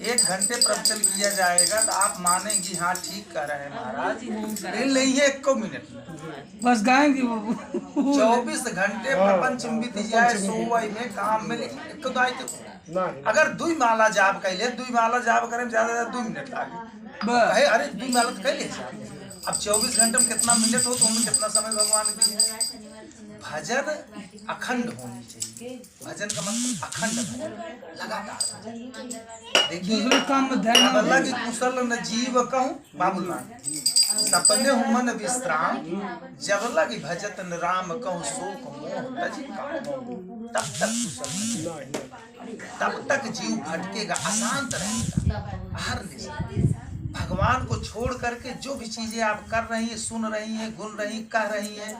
1 घंटे प्रवचन किया जाएगा तो आप मानेंगी हाँ ठीक कह रहे हैं महाराज, लेकिन नहीं है 1 मिनट में बस गाएंगे वो 24 घंटे प्रपंच में बीत जाए, सोवई में काम में, लेकिन एक दाई तो अगर 2 माला जाप कैले, 2 माला जाप करें ज्यादा 2 मिनट लागे, कहे अरे 2 माला तो कैले जाप। अब 24 घंटे में कितना मिनट हो तो उनमें कितना समय भगवान दिए। भजन अखंड होनी चाहिए, भजन का मतलब अखंड भजन, लगातार। देखिए काम में ध्यान अल्लाह की कुशल न जीव कहूँ बाबूला सपने हुमन विश्राम, जब लगी भजत न राम कहूँ शोक मोह तज कामो। तब तक कुशल, तब तक जीव भटकेगा, अशांत रहेगा हर निशा। भगवान को छोड़ करके जो भी चीजें आप कर रही हैं, सुन रही हैं, गुन रही, कह रही हैं,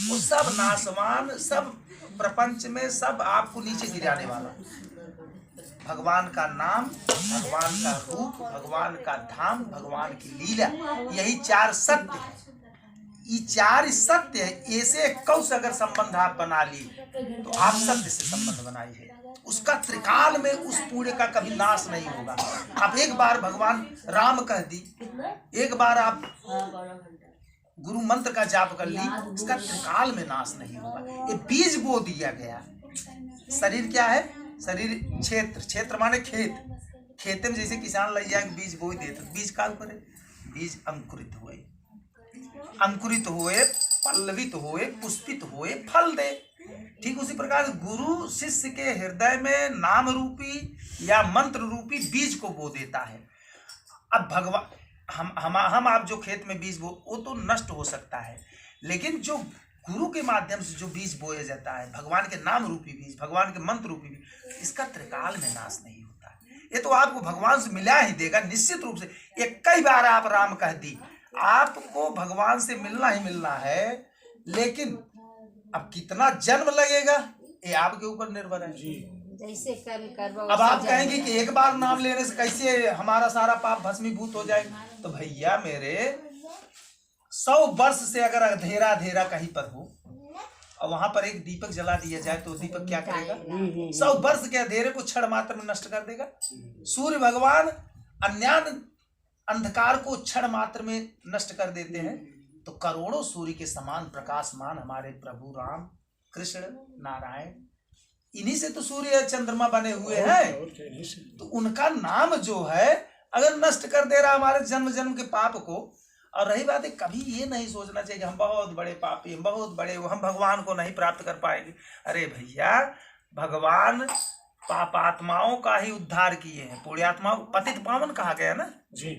वो सब नाशवान, सब प्रपंच में सब आपको नीचे गिराने वाला। भगवान का नाम, भगवान का रूप, भगवान का धाम, भगवान की लीला, यही 4 सत्य है। ये 4 सत्य है। ऐसे कौश अगर संबंध आप बना ली तो आप सत्य से संबंध बनाइए, उसका त्रिकाल में उस पूरे का कभी नाश नहीं होगा। आप एक बार भगवान राम कह दी, एक बार आप गुरु मंत्र का जाप कर ली, उसका त्रिकाल में नाश नहीं होगा। ये बीज बो दिया गया। शरीर क्या है? शरीर क्षेत्र, क्षेत्र माने खेत। खेत में जैसे किसान लग जाए बीज बो देते, बीज का ऊपर है, बीज अंकुरित हुए, अंकुरित हुए, पल्लवित हुए, पुष्पित हुए, फल दे। ठीक उसी प्रकार गुरु शिष्य के हृदय में नाम रूपी या मंत्र रूपी बीज को बो देता है। अब भगवान हम आप जो खेत में बीज बो, वो तो नष्ट हो सकता है, लेकिन जो गुरु के माध्यम से जो बीज बोया जाता है, भगवान के नाम रूपी बीज, भगवान के मंत्र रूपी बीज, इसका त्रिकाल में नाश नहीं होता है। ये तो आपको भगवान से मिला ही देगा निश्चित रूप से। एक कई बार आप राम कह दी, आपको भगवान से मिलना ही मिलना है, लेकिन अब कितना जन्म लगेगा ये आपके ऊपर निर्भर है। जैसे अब आप कहेंगे कि एक बार नाम लेने से कैसे हमारा सारा पाप भस्मीभूत हो जाएगा, तो भैया मेरे 100 वर्ष से अगर अंधेरा अंधेरा कहीं पर हो और वहां पर एक दीपक जला दिया जाए तो दीपक क्या करेगा? 100 वर्ष के अंधेरे को क्षण मात्र में नष्ट कर देगा। सूर्य भगवान अज्ञान अंधकार को क्षण मात्र में नष्ट कर देते हैं, तो करोड़ों सूर्य के समान प्रकाशमान हमारे प्रभु राम कृष्ण नारायण, इन्हीं से तो सूर्य चंद्रमा बने हुए हैं। तो उनका नाम जो है अगर नष्ट कर दे रहा हमारे जन्म जन्म के पाप को। और रही बात है, कभी ये नहीं सोचना चाहिए कि हम बहुत बड़े पापी, हम बहुत बड़े, हम भगवान को नहीं प्राप्त कर पाएंगे। अरे भैया, भगवान पापात्माओं का ही उद्धार किए हैं, पुण्यात्माओं पतित पावन कहा गया ना जी,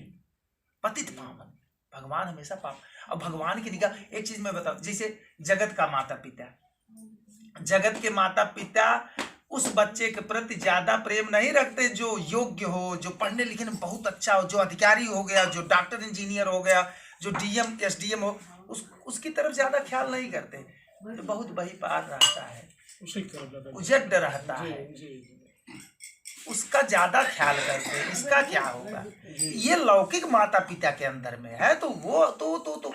पतित पावन। भगवान हमेशा पाप। अब भगवान की निगाह, एक चीज मैं बताऊं, जैसे जगत का माता पिता, जगत के माता पिता उस बच्चे के प्रति ज्यादा प्रेम नहीं रखते जो योग्य हो, जो पढ़ने लिखने में बहुत अच्छा हो, जो अधिकारी हो गया, जो डॉक्टर इंजीनियर हो गया, जो डीएम एसडीएम हो, उसकी तरफ ज्यादा ख्याल नहीं करते। जो बहुत बहिपार रहता है, उजड रहता है, उसका ज्यादा ख्याल करते हैं। इसका क्या होगा? ये लौकिक माता पिता के अंदर में है, तो वो तो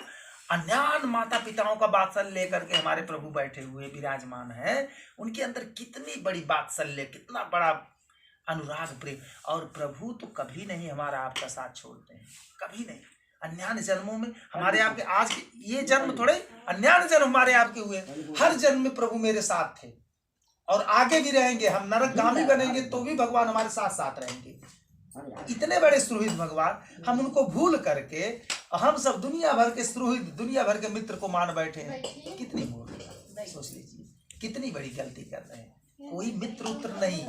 अज्ञान माता पिताओं का वात्सल्य लेकर के हमारे प्रभु बैठे हुए विराजमान है। उनके अंदर कितनी बड़ी वात्सल्य, कितना बड़ा अनुराग प्रेम। और प्रभु तो कभी नहीं हमारा आपका साथ छोड़ते हैं, कभी नहीं। अज्ञान जन्मों में हमारे आपके, आज ये जन्म थोड़े अज्ञान जन्म हमारे आपके हुए, हर जन्म में प्रभु मेरे साथ थे और आगे भी रहेंगे। हम नरकगामी बनेंगे तो भी भगवान हमारे साथ साथ रहेंगे। इतने बड़े सुहृद भगवान, हम उनको भूल करके हम सब दुनिया भर के सुहृद, दुनिया भर के मित्र को मान बैठे हैं। कितनी मूर्खता, सोच लीजिए, कितनी बड़ी गलती कर रहे हैं। कोई मित्र उत्र नहीं,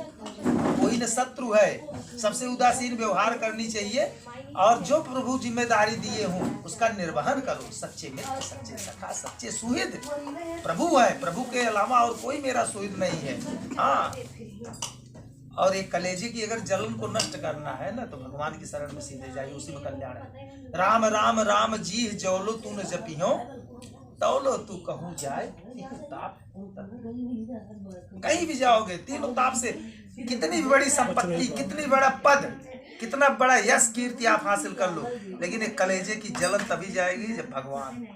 कोई न शत्रु है, सबसे उदासीन व्यवहार करनी चाहिए। और जो प्रभु जिम्मेदारी दिए हों उसका निर्वहन करो। सच्चे मित्र, सच्चे सखा, सच्चे सुहृद प्रभु है। प्रभु के अलावा और कोई मेरा सुहृद नहीं है। हाँ, और एक कलेजे की अगर जलन को नष्ट करना है ना, तो भगवान की शरण में सीधे जाइए, उसी में कल्याण है। राम राम राम जी जौलो तू न जपियो, तौलो तू कहूँ जाए ताप। कहीं भी जाओगे तीनों ताप से, कितनी बड़ी संपत्ति, कितनी बड़ा पद, कितना बड़ा यश कीर्ति आप हासिल कर लो, लेकिन एक कलेजे की जलन तभी जाएगी जब भगवान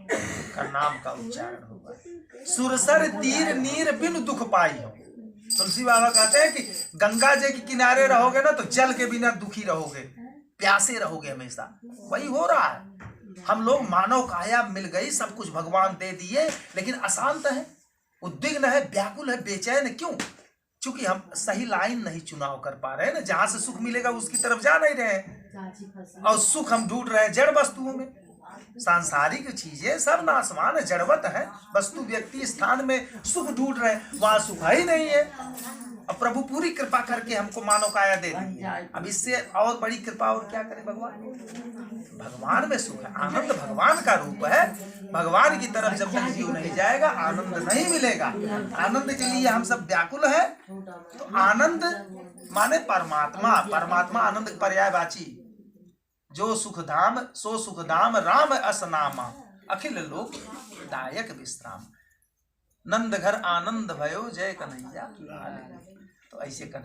का नाम का उच्चारण होगा। सुरसर तीर नीर बिन दुख पाई हो, तुलसी बाबा कहते हैं कि गंगा जी के किनारे रहोगे ना तो जल के बिना दुखी रहोगे, प्यासे रहोगे हमेशा। वही हो रहा है। हम लोग मानव काया मिल गई, सब कुछ भगवान दे दिए, लेकिन अशांत है, उद्विग्न है, व्याकुल है, बेचैन। क्यों? क्योंकि हम सही लाइन नहीं चुनाव कर पा रहे हैं ना। जहां से सुख मिलेगा उसकी तरफ जा नहीं रहे हैं, और सुख हम ढूंढ रहे हैं जड़ वस्तुओं में। सांसारिक चीजें सब नासमान है, जड़वत है। वस्तु व्यक्ति स्थान में सुख ढूंढ रहे हैं, वहां सुख ही नहीं है। अब प्रभु पूरी कृपा करके हमको मानव काया दे दी। अब इससे और बड़ी कृपा और क्या करे भगवान? भगवान में सुख है, आनंद भगवान का रूप है। भगवान की तरफ जब तक जीव नहीं जाएगा आनंद नहीं मिलेगा। आनंद के लिए हम सब व्याकुल है। तो आनंद माने परमात्मा, परमात्मा आनंद पर्यायवाची। जो सुखधाम सो सुखधाम राम असनामा, अखिल लोक दायक विश्राम। नंद घर आनंद भयो जय कन्हैया। तो ऐसे कन्हैया